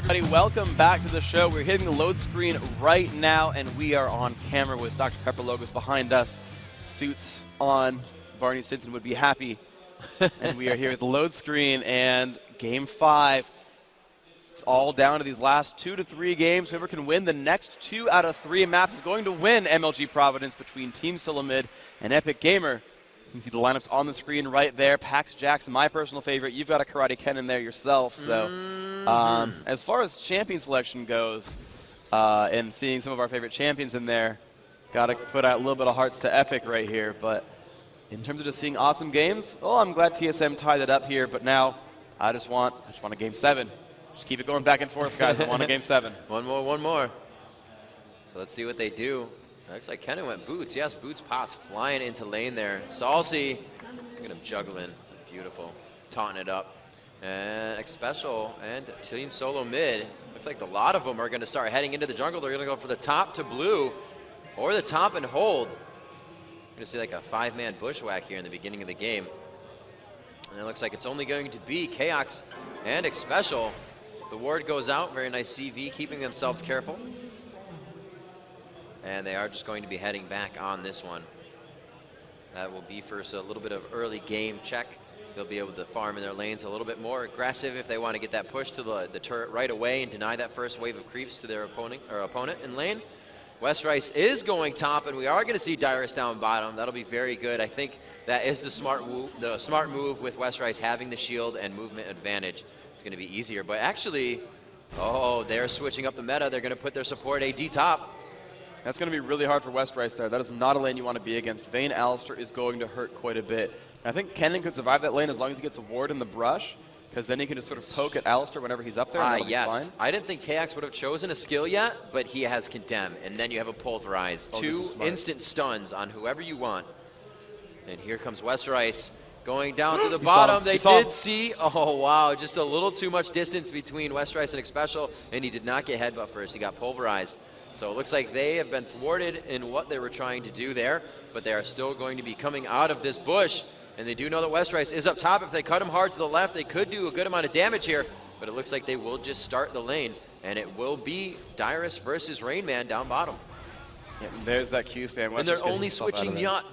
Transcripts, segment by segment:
everybody, welcome back to the show. We're hitting the load screen right now, and we are on camera with Dr. Pepper logos behind us. Suits on. Barney Stinson would be happy. And we are here at the load screen, and Game 5. It's all down to these last 2 to 3 games. Whoever can win the next 2 out of 3 maps is going to win MLG Providence between Team Solomid and Epic Gamer. You can see the lineups on the screen right there. Pax Jackson, my personal favorite. You've got a Karate Ken in there yourself. So as far as champion selection goes, and seeing some of our favorite champions in there, got to put out a little bit of hearts to Epic right here. But in terms of just seeing awesome games, I'm glad TSM tied it up here. But now I just want a Game 7. Just keep it going back and forth, guys. I want a Game 7. One more. So let's see what they do. Looks like Kennen went Boots. Yes, Boots pops flying into lane there. Salsy, look at him juggling. Beautiful. Taunting it up. And Special and Team Solo mid. Looks like a lot of them are going to start heading into the jungle. They're going to go for the top to blue or the top and hold. We're going to see like a 5-man bushwhack here in the beginning of the game. And it looks like it's only going to be Chaos and Special. The ward goes out. Very nice CV, keeping themselves careful. And they are just going to be heading back on this one. That will be first a little bit of early game check. They'll be able to farm in their lanes a little bit more aggressive if they want to get that push to the turret right away and deny that first wave of creeps to their opponent in lane. West Rice is going top, and we are going to see Dyrus down bottom. That'll be very good. I think that is the smart move with West Rice having the shield and movement advantage. It's going to be easier. But actually, they're switching up the meta. They're going to put their support AD top. That's going to be really hard for West Rice there. That is not a lane you want to be against. Vayne Alistair is going to hurt quite a bit. And I think Kennen could survive that lane as long as he gets a ward in the brush, because then he can just sort of poke at Alistair whenever he's up there. Yes. Fine. I didn't think KX would have chosen a skill yet, but he has Condemn, and then you have a Pulverize. 2 instant stuns on whoever you want. And here comes West Rice going down to the bottom. They did see, just a little too much distance between West Rice and Special, and he did not get headbutt first. He got Pulverized. So it looks like they have been thwarted in what they were trying to do there, but they are still going to be coming out of this bush. And they do know that West Rice is up top. If they cut him hard to the left, they could do a good amount of damage here, but it looks like they will just start the lane, and it will be Dyrus versus Rain Man down bottom. Yeah, there's that Q spam. And they're only switching Yacht.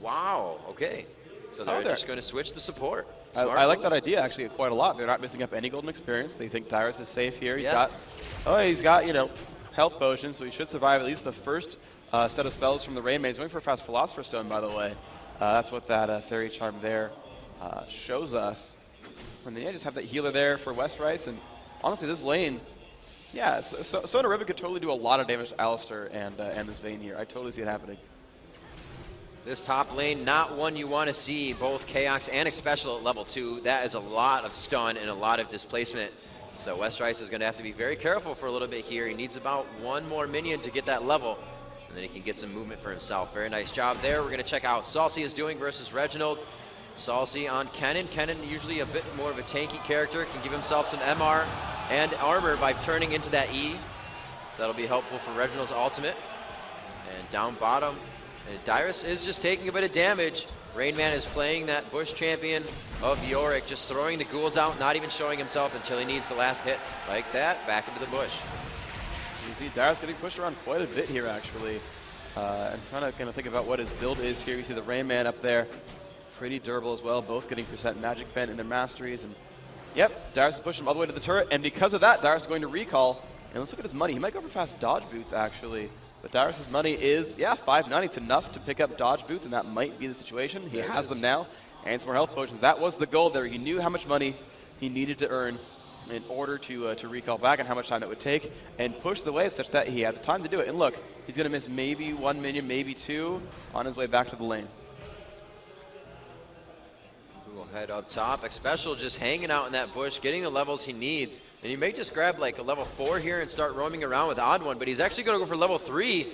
Wow, okay. So they're just going to switch the support. I like that idea actually quite a lot. They're not missing up any golden experience. They think Dyrus is safe here. He's got, health potions, so he should survive at least the first set of spells from the Rain Man. He's going for a fast Philosopher's Stone, by the way. That's what that Fairy Charm there shows us. And then just have that healer there for West Rice. And honestly, this lane, Soda Ribbon could totally do a lot of damage to Alistair and this Vayne here. I totally see it happening. This top lane, not one you want to see. Both Chaos and Special at level 2. That is a lot of stun and a lot of displacement. So West Rice is going to have to be very careful for a little bit here. He needs about 1 more minion to get that level, and then he can get some movement for himself. Very nice job there. We're going to check out Salsy is doing versus Reginald. Salsy on Kennen. Kennen, usually a bit more of a tanky character, can give himself some MR and armor by turning into that E. That'll be helpful for Reginald's ultimate. And down bottom, and Dyrus is just taking a bit of damage. Rain Man is playing that Bush champion of Yorick, just throwing the ghouls out, not even showing himself until he needs the last hits. Like that, back into the bush. You see Dyrus getting pushed around quite a bit here, actually. I'm trying to think about what his build is here. You see the Rain Man up there. Pretty durable as well, both getting % Magic Bent in their masteries. And yep, Dyrus is pushing him all the way to the turret, and because of that, Dyrus is going to recall. And let's look at his money. He might go for fast dodge boots, actually. But Dyrus' money is, 590. It's enough to pick up dodge boots, and that might be the situation. He has them now, and some more health potions. That was the goal there. He knew how much money he needed to earn in order to recall back and how much time it would take, and push the wave such that he had the time to do it. And look, he's going to miss maybe 1 minion, maybe 2 on his way back to the lane. We'll head up top. Special just hanging out in that bush, getting the levels he needs. And he may just grab like a level 4 here and start roaming around with Odd One, but he's actually going to go for level 3.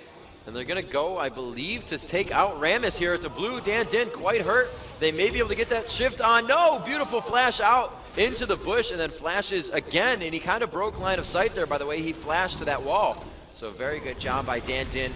And they're going to go, I believe, to take out Rammus here at the blue. Dan Din quite hurt. They may be able to get that shift on. No, beautiful flash out into the bush and then flashes again. And he kind of broke line of sight there by the way he flashed to that wall. So very good job by Dan Din.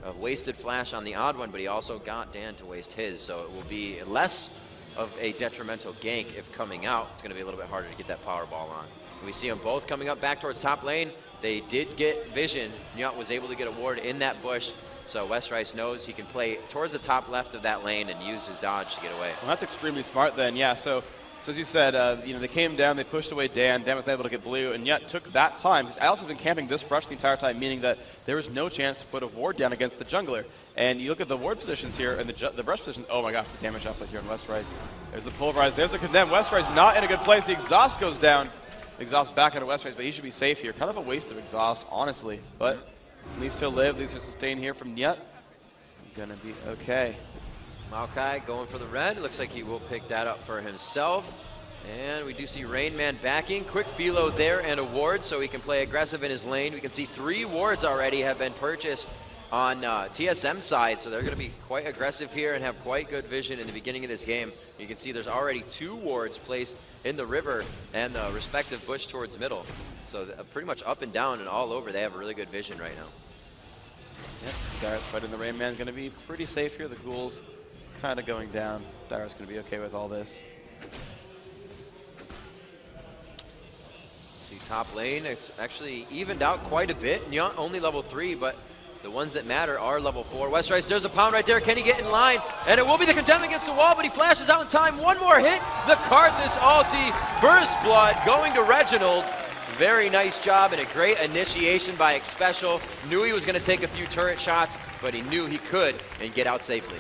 A wasted flash on the Odd One, but he also got Dan to waste his. So it will be less of a detrimental gank if coming out. It's going to be a little bit harder to get that power ball on. We see them both coming up back towards top lane. They did get vision. Nyut was able to get a ward in that bush. So West Rice knows he can play towards the top left of that lane and use his dodge to get away. Well, that's extremely smart then, yeah. So as you said, they came down, they pushed away Dan. Dan was able to get blue, and yet took that time. Because Alice has been camping this brush the entire time, meaning that there was no chance to put a ward down against the jungler. And you look at the ward positions here, and the brush positions. Oh my gosh, the damage output here on West Rice. There's the pulverize, there's the condemn. West Rice not in a good place. The exhaust goes down. The exhaust back into West Rice, but he should be safe here. Kind of a waste of exhaust, honestly. But at least he'll live, at least he'll sustain here from Nyut. Gonna be okay. Maokai going for the red. Looks like he will pick that up for himself. And we do see Rain Man backing. Quick Philo there and a ward so he can play aggressive in his lane. We can see 3 wards already have been purchased on TSM side, so they're going to be quite aggressive here and have quite good vision in the beginning of this game. You can see there's already 2 wards placed in the river and the respective bush towards middle. So pretty much up and down and all over, they have really good vision right now. Yep, Darius fighting the Rain Man going to be pretty safe here. The ghouls kind of going down. Darius going to be okay with all this. See top lane, it's actually evened out quite a bit. Nyut only level 3, but the ones that matter are level 4. West Rice, there's a pound right there. Can he get in line? And it will be the condemn against the wall, but he flashes out in time. One more hit. The Cardless ulti. First blood going to Reginald. Very nice job and a great initiation by Xpecial. Knew he was going to take a few turret shots, but he knew he could and get out safely.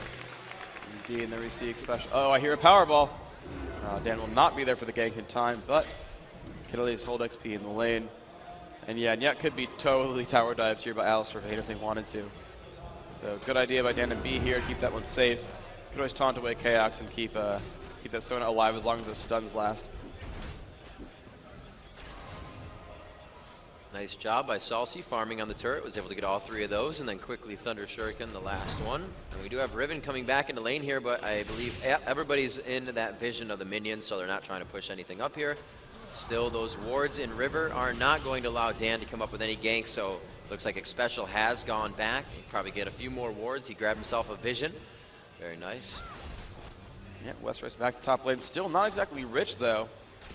Indeed, and there we see Xpecial. Oh, I hear a Powerball. Dan will not be there for the gank in time, but can at least hold XP in the lane. And yeah, Nyut could be totally tower dived here by Alistair Vayne if they wanted to. So good idea by Dan and B here, keep that one safe. Could always taunt away Chaos and keep that Sona alive as long as the stuns last. Nice job by Salsi farming on the turret, was able to get all 3 of those, and then quickly Thunder Shuriken, the last one. And we do have Riven coming back into lane here, but I believe everybody's in that vision of the minions, so they're not trying to push anything up here. Still, those wards in River are not going to allow Dan to come up with any ganks, so looks like Xpecial has gone back. He'll probably get a few more wards. He grabbed himself a vision. Very nice. Yeah, West Rice back to top lane. Still not exactly rich, though.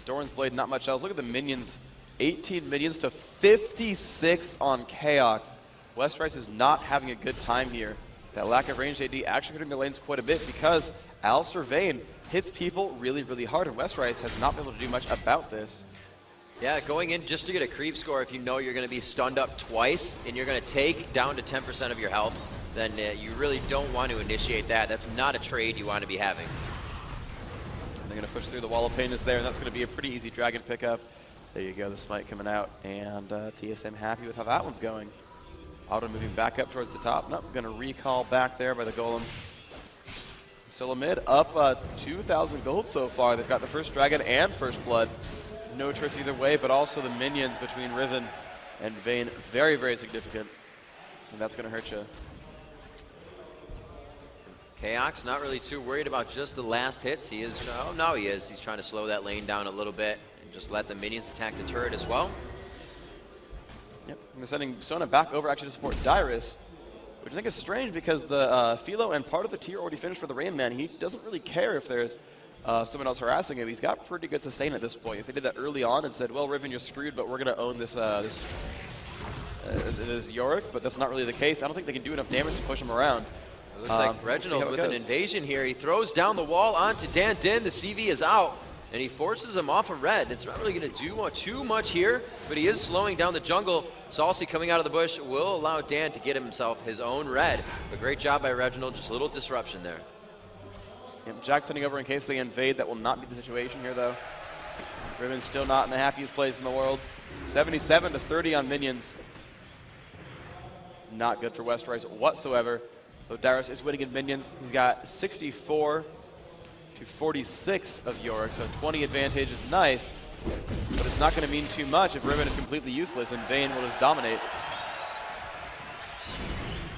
Doran's Blade, not much else. Look at the minions. 18 minions to 56 on Chaos. West Rice is not having a good time here. That lack of ranged AD actually hurting their lanes quite a bit because Alistair Vayne hits people really, really hard, and West Rice has not been able to do much about this. Yeah, going in just to get a creep score, if you know you're going to be stunned up twice and you're going to take down to 10% of your health, then you really don't want to initiate that. That's not a trade you want to be having. They're going to push through. The wall of pain is there, and that's going to be a pretty easy dragon pickup. There you go, the smite coming out, and TSM happy with how that one's going. Auto moving back up towards the top. Nope, going to recall back there by the golem. Solo mid up 2,000 gold so far. They've got the first dragon and first blood. No tricks either way, but also the minions between Riven and Vayne, very, very significant. And that's going to hurt you. Chaos not really too worried about just the last hits. He is, oh, no he is. He's trying to slow that lane down a little bit and just let the minions attack the turret as well. Yep, and they're sending Sona back over actually to support Dyrus, which I think is strange because the Philo and part of the tier already finished for the Rain Man. He doesn't really care if there's someone else harassing him. He's got pretty good sustain at this point. If they did that early on and said, well, Riven, you're screwed, but we're going to own this this Yorick, but that's not really the case. I don't think they can do enough damage to push him around. It looks like Reginald with an invasion here. He throws down the wall onto Dan Din. The CV is out, and he forces him off of red. It's not really going to do too much here, but he is slowing down the jungle. Salsi coming out of the bush will allow Dan to get himself his own red. But great job by Reginald, just a little disruption there. Yep, Jack's heading over in case they invade. That will not be the situation here, though. Riven's still not in the happiest place in the world. 77 to 30 on minions. It's not good for West Rice whatsoever. Though Darius is winning in minions. He's got 64 to 46 of Yorick, so 20 advantage is nice. But it's not going to mean too much if Riven is completely useless and Vayne will just dominate.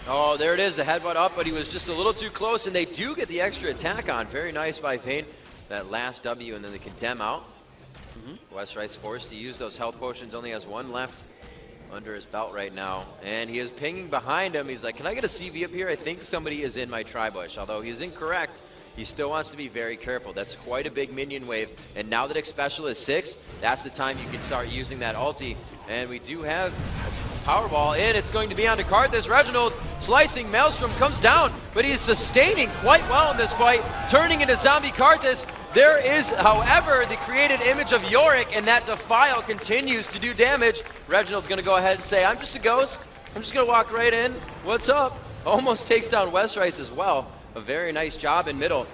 Oh, there it is, the headbutt up, but he was just a little too close, and they do get the extra attack on. Very nice by Vayne. That last W, and then the condemn out. West Rice forced to use those health potions, only has one left under his belt right now. And he is pinging behind him. He's like, can I get a CV up here? I think somebody is in my tri-bush. Although he is incorrect. he still wants to be very careful. That's quite a big minion wave. And now that X Special is 6, that's the time you can start using that ulti. And we do have Powerball in. It's going to be onto Karthus. Reginald slicing. Maelstrom comes down, but he is sustaining quite well in this fight, turning into zombie Karthus. There is, however, the created image of Yorick, and that Defile continues to do damage. Reginald's going to go ahead and say, I'm just a ghost. I'm just going to walk right in. What's up? Almost takes down Westrice as well. A very nice job in middle.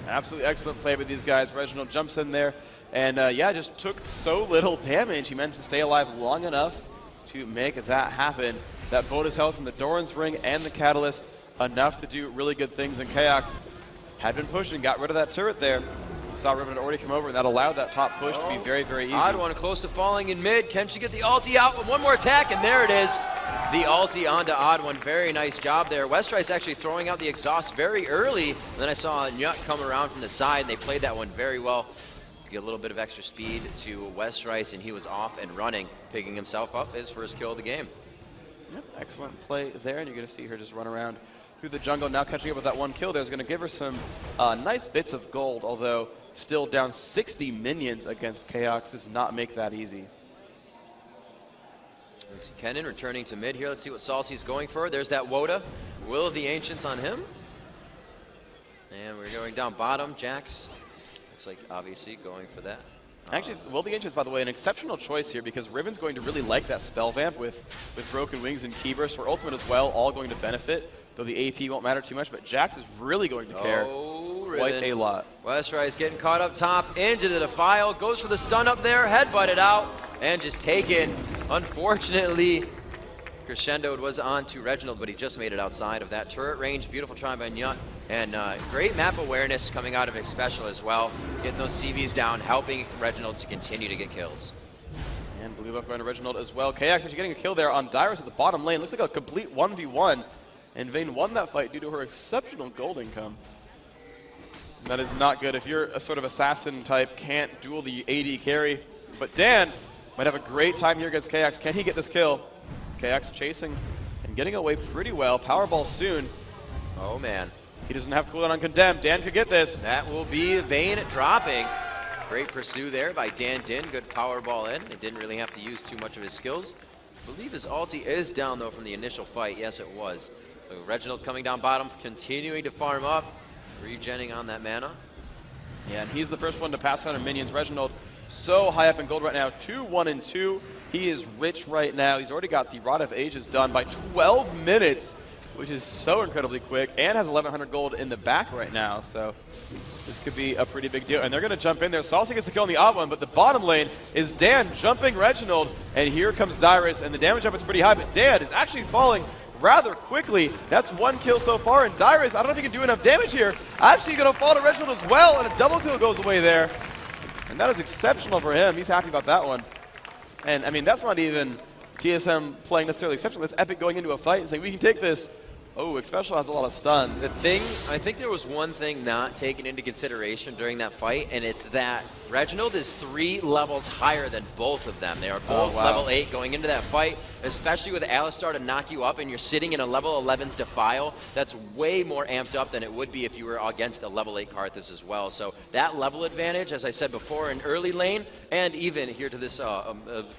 Absolutely excellent play with these guys. Reginald jumps in there and, yeah, just took so little damage. He managed to stay alive long enough to make that happen. That bonus health from the Doran's Ring and the Catalyst, enough to do really good things. And Chaos had been pushing, got rid of that turret there. Saw Riven had already come over, and that allowed that top push to be very, very easy. Odd one close to falling in mid. Can she get the ulti out with one more attack? And there it is. The ulti onto Odd One. Very nice job there. Westrice actually throwing out the exhaust very early. And then I saw Nyut come around from the side, and they played that one very well. Get a little bit of extra speed to Westrice, and he was off and running, picking himself up his first kill of the game. Yep, excellent play there, and you're going to see her just run around through the jungle. Now catching up with that one kill there is going to give her some nice bits of gold, although still down 60 minions against Chaos does not make that easy. Kennen returning to mid here. Let's see what Salsi's going for. There's that Woda. Will of the Ancients on him. And we're going down bottom. Jax looks like obviously going for that. Actually, Will of the Ancients, by the way, an exceptional choice here because Riven's going to really like that spell vamp with Broken Wings and Key Burst for ultimate as well, all going to benefit, though the AP won't matter too much, but Jax is really going to care quite a lot. Westrice getting caught up top, into the Defile, goes for the stun up there, headbutted out, and just taken. Unfortunately, Crescendoed was on to Reginald, but he just made it outside of that turret range. Beautiful try by Nyut. And great map awareness coming out of X Special as well. Getting those CVs down, helping Reginald to continue to get kills. And blue buff going to Reginald as well. KX actually getting a kill there on Dyrus at the bottom lane. Looks like a complete 1v1. And Vayne won that fight due to her exceptional gold income. And that is not good. If you're a sort of assassin type, can't duel the AD carry. But Dan might have a great time here against KX. Can he get this kill? KX chasing and getting away pretty well. Powerball soon. Oh, man. He doesn't have cooldown on Condemned. Dan could get this. That will be Vayne dropping. Great pursue there by Dan Din. Good Powerball in. He didn't really have to use too much of his skills. I believe his ulti is down, though, from the initial fight. Yes, it was. So Reginald coming down bottom, continuing to farm up, regenning on that mana. Yeah, and he's the first one to pass 100 minions. Reginald so high up in gold right now, 2-1-2. He is rich right now. He's already got the Rod of Ages done by 12 minutes, which is so incredibly quick, and has 1,100 gold in the back right now. So this could be a pretty big deal. And they're going to jump in there. Salsa gets the kill on the odd one, but the bottom lane is Dan jumping Reginald, and here comes Dyrus, and the damage up is pretty high, but Dan is actually falling rather quickly. That's one kill so far, and Dyrus, I don't know if he can do enough damage here, actually going to fall to Reginald as well, and a double kill goes away there. And that is exceptional for him. He's happy about that one. And, I mean, that's not even TSM playing necessarily exceptional. That's Epic going into a fight and saying, we can take this. Oh, X Special has a lot of stuns. The thing, I think there was one thing not taken into consideration during that fight, and it's that Reginald is 3 levels higher than both of them. They are both level 8 going into that fight, especially with Alistar to knock you up and you're sitting in a level 11's Defile. That's way more amped up than it would be if you were against a level 8 Karthus as well. So that level advantage, as I said before, in early lane, and even here to this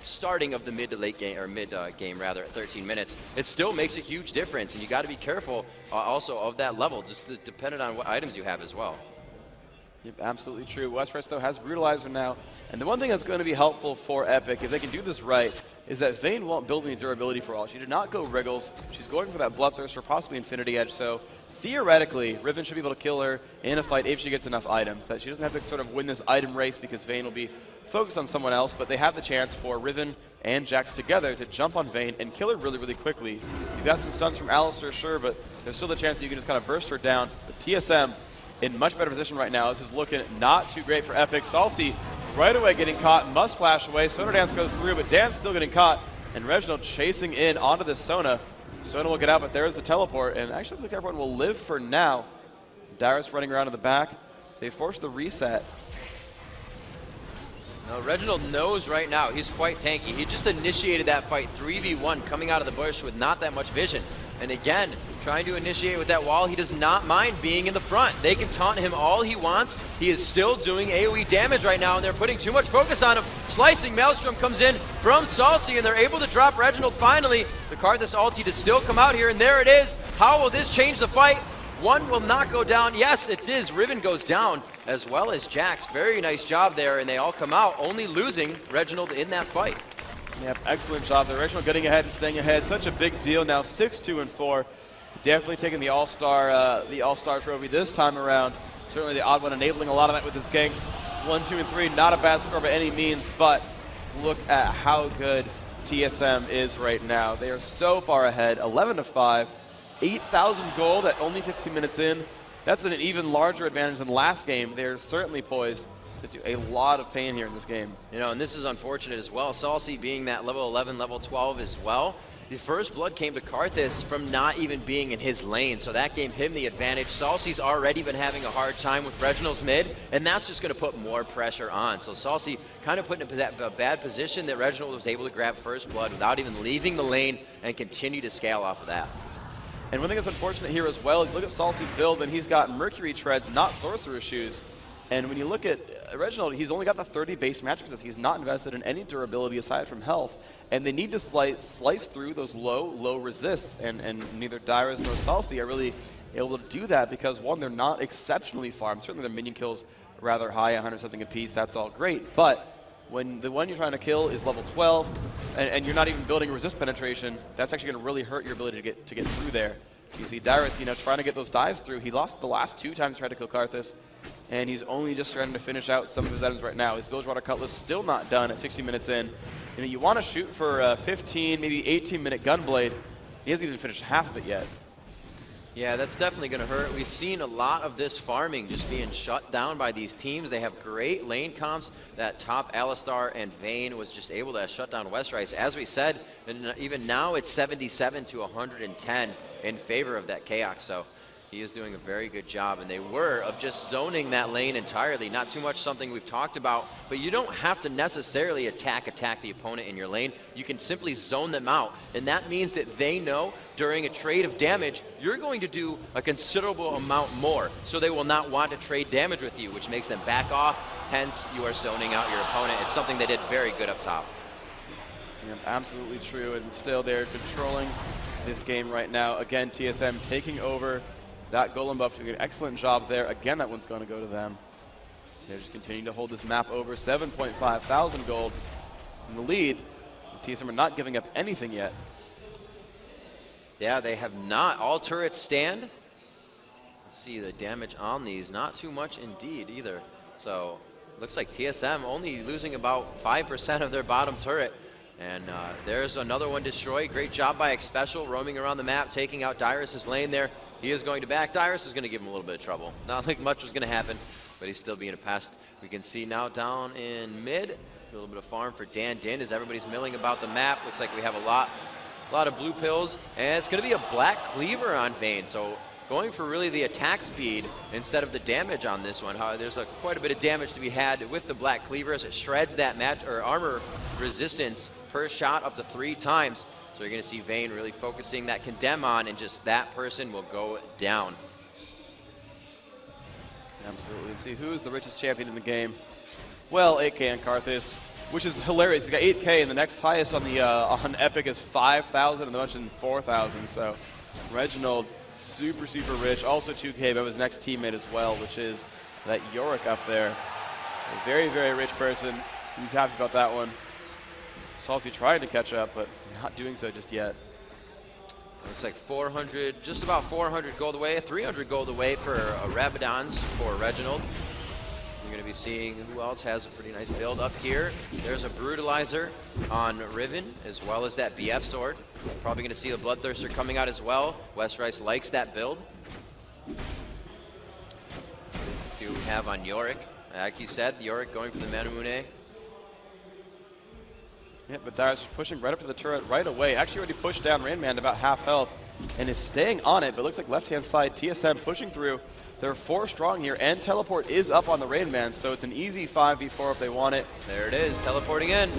starting of the mid to late game, or mid game rather, at 13 minutes, it still makes a huge difference, and you got to be careful also of that level, just depending on what items you have as well. Yep, absolutely true. Westrice, though, has Brutalizer now, and the one thing that's going to be helpful for Epic, if they can do this right, is that Vayne won't build any durability for all. She did not go Wriggles. She's going for that Bloodthirst or possibly Infinity Edge, so theoretically, Riven should be able to kill her in a fight if she gets enough items. That she doesn't have to sort of win this item race because Vayne will be focused on someone else, but they have the chance for Riven and Jax together to jump on Vayne and kill her really, really quickly. You've got some stuns from Alistar, sure, but there's still the chance that you can just kind of burst her down. But TSM in much better position right now. This is looking not too great for Epic. Salsi right away getting caught, must flash away. Sona Dance goes through, but Dan's still getting caught, and Reginald chasing in onto the Sona. Sona will get out, but there's the teleport, and actually looks like everyone will live for now. Dyrus running around in the back. They force the reset. Now, Reginald knows right now he's quite tanky. He just initiated that fight 3v1 coming out of the bush with not that much vision. And again, trying to initiate with that wall. He does not mind being in the front. They can taunt him all he wants. He is still doing AoE damage right now, and they're putting too much focus on him. Slicing Maelstrom comes in from Salsi, and they're able to drop Reginald finally. The Karthus ulti to still come out here, and there it is. How will this change the fight? One will not go down. Yes, it is. Riven goes down, as well as Jax. Very nice job there, and they all come out, only losing Reginald in that fight. Yep, excellent job there. Reginald getting ahead and staying ahead. Such a big deal now, 6-2-4. Definitely taking the All-Star trophy this time around. Certainly the odd one, enabling a lot of that with his ganks. 1, 2, and 3, not a bad score by any means, but look at how good TSM is right now. They are so far ahead, 11-5, 8,000 gold at only 15 minutes in. That's an even larger advantage than last game. They're certainly poised to do a lot of pain here in this game. You know, and this is unfortunate as well. Salsi being that level 11, level 12 as well. The first blood came to Karthus from not even being in his lane, so that gave him the advantage. Salsi's already been having a hard time with Reginald's mid, and that's just going to put more pressure on. So Salsi kind of put in a bad position that Reginald was able to grab first blood without even leaving the lane and continue to scale off of that. And one thing that's unfortunate here as well is look at Salsi's build, and he's got Mercury Treads, not Sorcerer Shoes. And when you look at Reginald, he's only got the 30 base magic resist. He's not invested in any durability aside from health. And they need to slice through those low resists. And neither Dyrus nor Salsi are really able to do that because, one, they're not exceptionally farmed. Certainly their minion kills are rather high, 100-something apiece. That's all great. But when the one you're trying to kill is level 12 and you're not even building resist penetration, that's actually going to really hurt your ability to get through there. You see Dyrus, trying to get those dives through. He lost the last 2 times he tried to kill Karthus. And he's only just starting to finish out some of his items right now. His Bilgewater Cutlass still not done at 60 minutes in. You want to shoot for a 15, maybe 18-minute Gunblade. He hasn't even finished half of it yet. Yeah, that's definitely going to hurt. We've seen a lot of this farming just being shut down by these teams. They have great lane comps. That top Alistar and Vayne was just able to shut down Westrice. As we said, and even now it's 77 to 110 in favor of that Chaos. So he is doing a very good job, and they were of just zoning that lane entirely. Not too much something we've talked about, but you don't have to necessarily attack the opponent in your lane. You can simply zone them out, and that means that they know during a trade of damage, you're going to do a considerable amount more, so they will not want to trade damage with you, which makes them back off, hence you are zoning out your opponent. It's something they did very good up top. Yeah, absolutely true, and still they're controlling this game right now. Again, TSM taking over that Golem buff, doing an excellent job there. Again, that one's going to go to them. They're just continuing to hold this map over. 7.5 thousand gold in the lead. The TSM are not giving up anything yet. Yeah, they have not. All turrets stand. Let's see the damage on these. Not too much indeed either. So looks like TSM only losing about 5% of their bottom turret. And there's another one destroyed. Great job by Xpecial roaming around the map, taking out Dyrus' lane there. He is going to back. Dyrus is going to give him a little bit of trouble. Not like much was going to happen, but he's still being a pest. We can see now down in mid, a little bit of farm for Dan Din as everybody's milling about the map. Looks like we have a lot of blue pills, and it's going to be a black cleaver on Vayne. So going for really the attack speed instead of the damage on this one. There's quite a bit of damage to be had with the black cleaver as it shreds that armor resistance per shot up to 3 times. So you're going to see Vayne really focusing that condemn on, and just that person will go down. Absolutely. Let's see, who is the richest champion in the game? Well, 8K on Karthus, which is hilarious. He's got 8K, and the next highest on the on Epic is 5,000, and the bunch in 4,000. So Reginald, super rich. Also 2K by his next teammate as well, which is that Yorick up there. A very rich person. He's happy about that one. Salsi trying to catch up, but not doing so just yet. Looks like 400, just about 400 gold away, 300 gold away for Rabadons for Reginald. You're going to be seeing who else has a pretty nice build up here. There's a Brutalizer on Riven, as well as that BF sword. Probably going to see the Bloodthirster coming out as well. Westrice likes that build. Do have on Yorick. Like you said, Yorick going for the Manamune. Yeah, but Dyrus is pushing right up to the turret right away. Actually already pushed down Rainman to about half health and is staying on it, but looks like left-hand side, TSM pushing through. They're 4 strong here, and Teleport is up on the Rainman, so it's an easy 5v4 if they want it. There it is, teleporting in.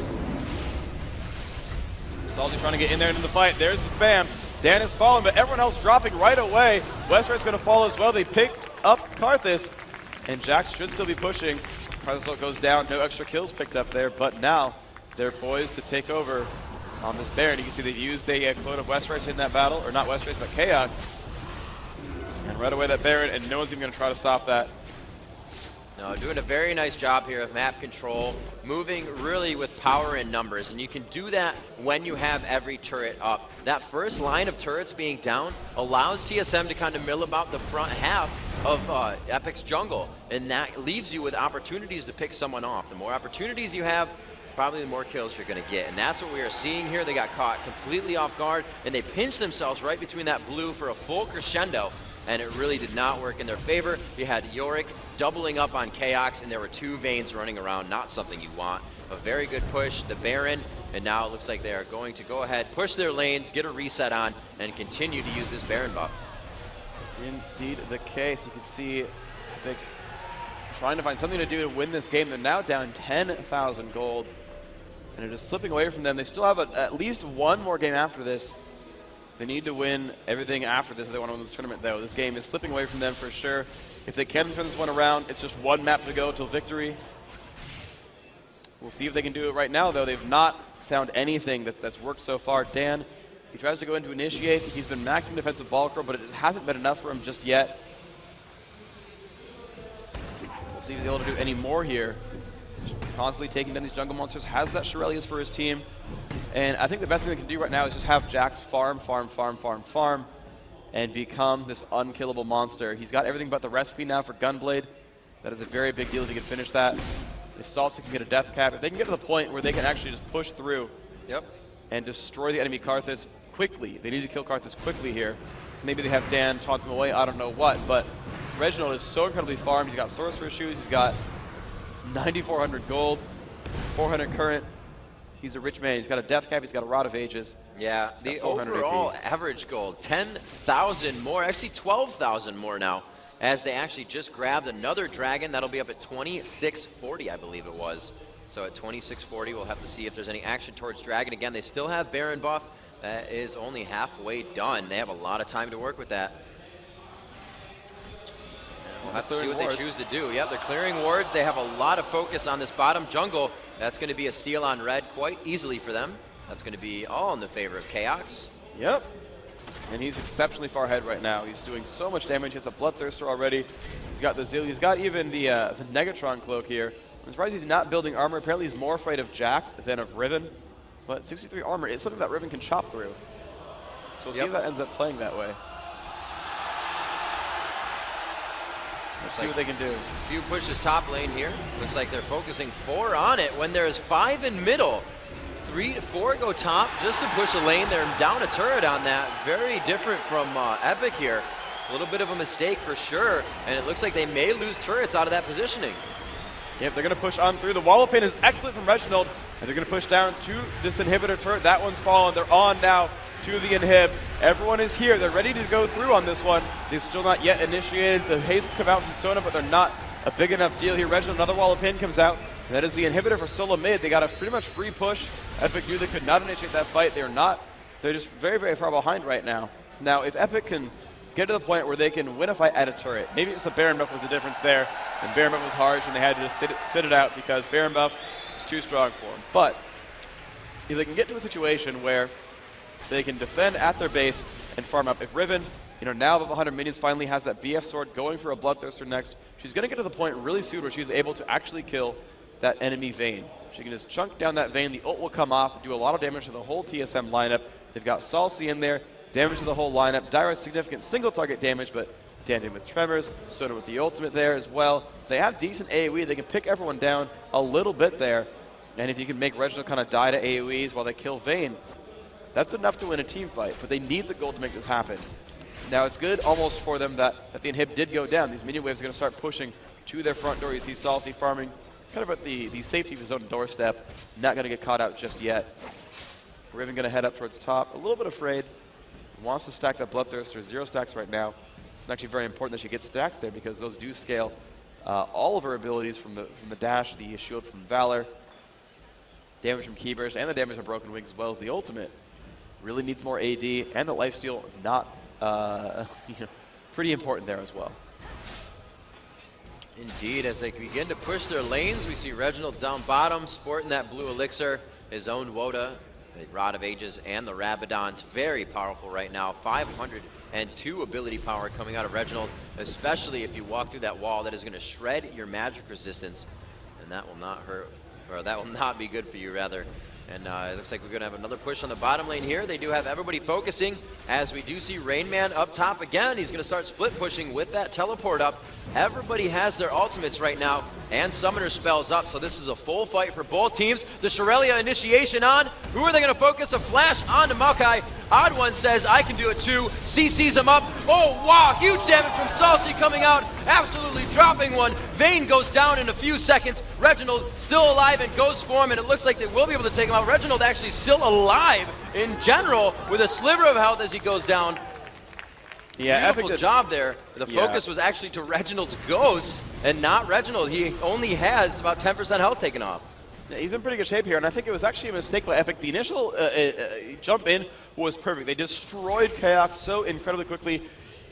Salsi trying to get in there into the fight. There's the spam. Dan is falling, but everyone else dropping right away. Westrice is going to fall as well. They picked up Karthus, and Jax should still be pushing. Karthus goes down, no extra kills picked up there, but now they're poised to take over on this Baron. You can see they've used the clone of Westrice in that battle, or not Westrice, but Chaos. And right away that Baron, and no one's even going to try to stop that. No, doing a very nice job here of map control, moving really with power and numbers, and you can do that when you have every turret up. That first line of turrets being down allows TSM to kind of mill about the front half of Epic's jungle, and that leaves you with opportunities to pick someone off. The more opportunities you have, probably the more kills you're going to get, and that's what we are seeing here. They got caught completely off guard, and they pinched themselves right between that blue for a full crescendo, and it really did not work in their favor. You had Yorick doubling up on Chaos, and there were 2 Vaynes running around, not something you want. A very good push, the Baron, and now it looks like they are going to go ahead, push their lanes, get a reset on, and continue to use this Baron buff. Indeed the case. You can see Epic trying to find something to do to win this game. They're now down 10,000 gold, and they're just slipping away from them. They still have at least one more game after this. They need to win everything after this if they want to win this tournament, though. This game is slipping away from them for sure. If they can turn this one around, it's just one map to go till victory. We'll see if they can do it right now, though. They've not found anything that's worked so far. Dan, he tries to go into initiate. He's been maxing defensive ball control, but it hasn't been enough for him just yet. We'll see if he's able to do any more here. Constantly taking down these jungle monsters, has that Shurelius for his team. And I think the best thing they can do right now is just have Jax farm, and become this unkillable monster. He's got everything but the recipe now for Gunblade. That is a very big deal if he can finish that. If Salsa can get a death cap, if they can get to the point where they can actually just push through and destroy the enemy Karthus quickly. They need to kill Karthus quickly here. Maybe they have Dan taunt them away, I don't know what, but Reginald is so incredibly farmed. He's got Sorcerer's Shoes, he's got 9,400 gold, 400 current. He's a rich man. He's got a death cap. He's got a Rod of Ages. Yeah, the overall average gold, 10,000 more, actually 12,000 more now, as they actually just grabbed another dragon. That'll be up at 2640, I believe it was. So at 2640, we'll have to see if there's any action towards dragon. Again, they still have Baron buff. That is only halfway done. They have a lot of time to work with that. We'll have to see what they choose to do. Yep, they're clearing wards. They have a lot of focus on this bottom jungle. That's going to be a steal on red quite easily for them. That's going to be all in the favor of Chaos. Yep. And he's exceptionally far ahead right now. He's doing so much damage. He has a Bloodthirster already. He's got the Zeal. He's got even the Negatron cloak here. I'm surprised he's not building armor. Apparently he's more afraid of Jax than of Riven. But 63 armor is something that Riven can chop through. So we'll see if that ends up playing that way. Let's see what they can do. Few pushes top lane here. Looks like they're focusing 4 on it when there's 5 in middle. 3 to 4 go top just to push a lane. They're down a turret on that. Very different from Epic here. A little bit of a mistake for sure, and it looks like they may lose turrets out of that positioning. Yep, they're going to push on through. The wall of pain is excellent from Reginald, and they're going to push down to this inhibitor turret. That one's fallen. They're on now to the inhib. Everyone is here. They're ready to go through on this one. They've still not yet initiated the haste to come out from Sona, but they're not a big enough deal here. Reginald, another wall of pain comes out. And that is the inhibitor for solo mid. They got a pretty much free push. Epic knew they could not initiate that fight. They're not. They're just very, very far behind right now. Now, if Epic can get to the point where they can win a fight at a turret, maybe it's the Baron buff was the difference there. And Baron buff was harsh, and they had to just sit it out because Baron buff was too strong for them. But if they can get to a situation where they can defend at their base and farm up. If Riven, now above 100 minions, finally has that BF sword going for a Bloodthirster next, she's going to get to the point really soon where she's able to actually kill that enemy Vayne. She can just chunk down that Vayne, the ult will come off, do a lot of damage to the whole TSM lineup. They've got Salsi in there, damage to the whole lineup. Dyra's significant single target damage, but Dandy with Tremors, Soda with the ultimate there as well. They have decent AoE, they can pick everyone down a little bit there. And if you can make Reginald kind of die to AoEs while they kill Vayne, that's enough to win a team fight, but they need the gold to make this happen. Now, it's good almost for them that the inhib did go down. These minion waves are going to start pushing to their front door. You see Salsi farming kind of at the safety of his own doorstep. Not going to get caught out just yet. Riven going to head up towards top. A little bit afraid. Wants to stack that Bloodthirster. 0 stacks right now. It's actually very important that she gets stacks there because those do scale all of her abilities from the dash, the shield from Valor, damage from Key Burst, and the damage from Broken Wings as well as the ultimate. really needs more AD, and the lifesteal not pretty important there as well. Indeed, as they begin to push their lanes, we see Reginald down bottom, sporting that blue elixir, his own Woda, the Rod of Ages, and the Rabadon's very powerful right now. 502 ability power coming out of Reginald, especially if you walk through that wall. That is going to shred your magic resistance, and that will not hurt, or that will not be good for you, rather. And it looks like we're going to have another push on the bottom lane here. They do have everybody focusing, as we do see Rain Man up top again. He's going to start split pushing with that teleport up. Everybody has their ultimates right now and summoner spells up, so this is a full fight for both teams. The Shirellia initiation on. Who are they going to focus? A flash on to Maokai. Odd One says, I can do it too. CC's him up. Oh, wow, huge damage from Salsi coming out. Absolutely dropping one. Vayne goes down in a few seconds. Reginald still alive and goes for him, and it looks like they will be able to take him out. Reginald actually still alive in general with a sliver of health as he goes down. Yeah, beautiful job there. The focus was actually to Reginald's ghost and not Reginald. He only has about 10% health taken off. Yeah, he's in pretty good shape here, and I think it was actually a mistake by Epic. The initial jump in was perfect. They destroyed Chaos so incredibly quickly.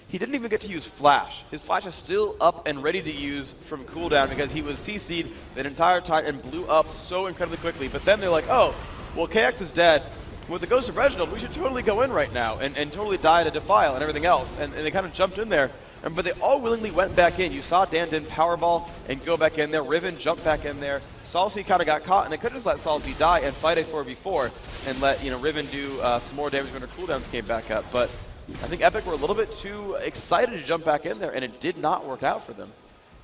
He didn't even get to use Flash. His Flash is still up and ready to use from cooldown because he was CC'd the entire time and blew up so incredibly quickly. But then they're like, oh, well, KX is dead. With the Ghost of Reginald, we should totally go in right now and totally die to Defile and everything else. And they kind of jumped in there. But they all willingly went back in. You saw Dandin powerball and go back in there. Riven jumped back in there. Salsi kind of got caught, and they could have just let Salsi die and fight a 4v4 and let Riven do some more damage when her cooldowns came back up. But I think Epic were a little bit too excited to jump back in there, and it did not work out for them.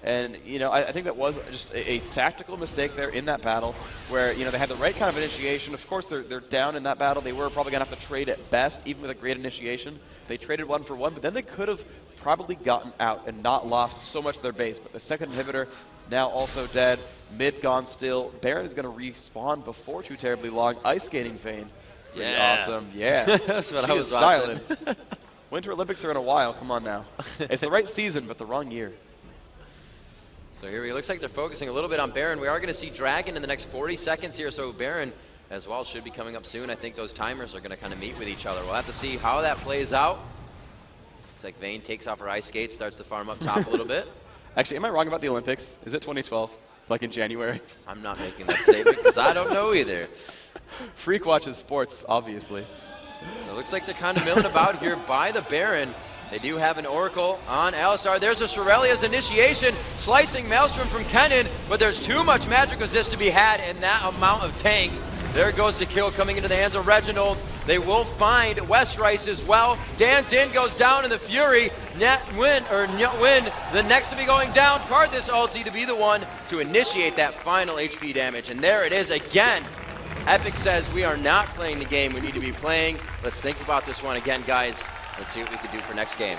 And, I think that was just a tactical mistake there in that battle where, they had the right kind of initiation. Of course, they're down in that battle. They were probably going to have to trade at best, even with a great initiation. They traded 1 for 1, but then they could have probably gotten out and not lost so much of their base. But the second inhibitor now also dead. Mid gone still. Baron is going to respawn before too terribly long. Ice skating Vayne. Pretty awesome. Yeah. That's what I was styling. Winter Olympics are in a while. Come on now. It's the right season, but the wrong year. So here it looks like they're focusing a little bit on Baron. We are going to see Dragon in the next 40 seconds here, so Baron as well should be coming up soon. I think those timers are going to kind of meet with each other. We'll have to see how that plays out. Looks like Vayne takes off her ice skate, starts to farm up top a little bit. Actually, am I wrong about the Olympics? Is it 2012, like in January? I'm not making that statement because I don't know either. Freak watches sports, obviously. So it looks like they're kind of milling about here by the Baron. They do have an Oracle on Alistar. There's a Shirelia's initiation, slicing Maelstrom from Kennen, but there's too much magic resist to be had in that amount of tank. There goes the kill coming into the hands of Reginald. They will find Westrice as well. Dandin goes down in the Fury. Nyatwin, the next to be going down. Card this ulti to be the one to initiate that final HP damage. And there it is again. Epic says we are not playing the game we need to be playing. Let's think about this one again, guys. Let's see what we can do for next game.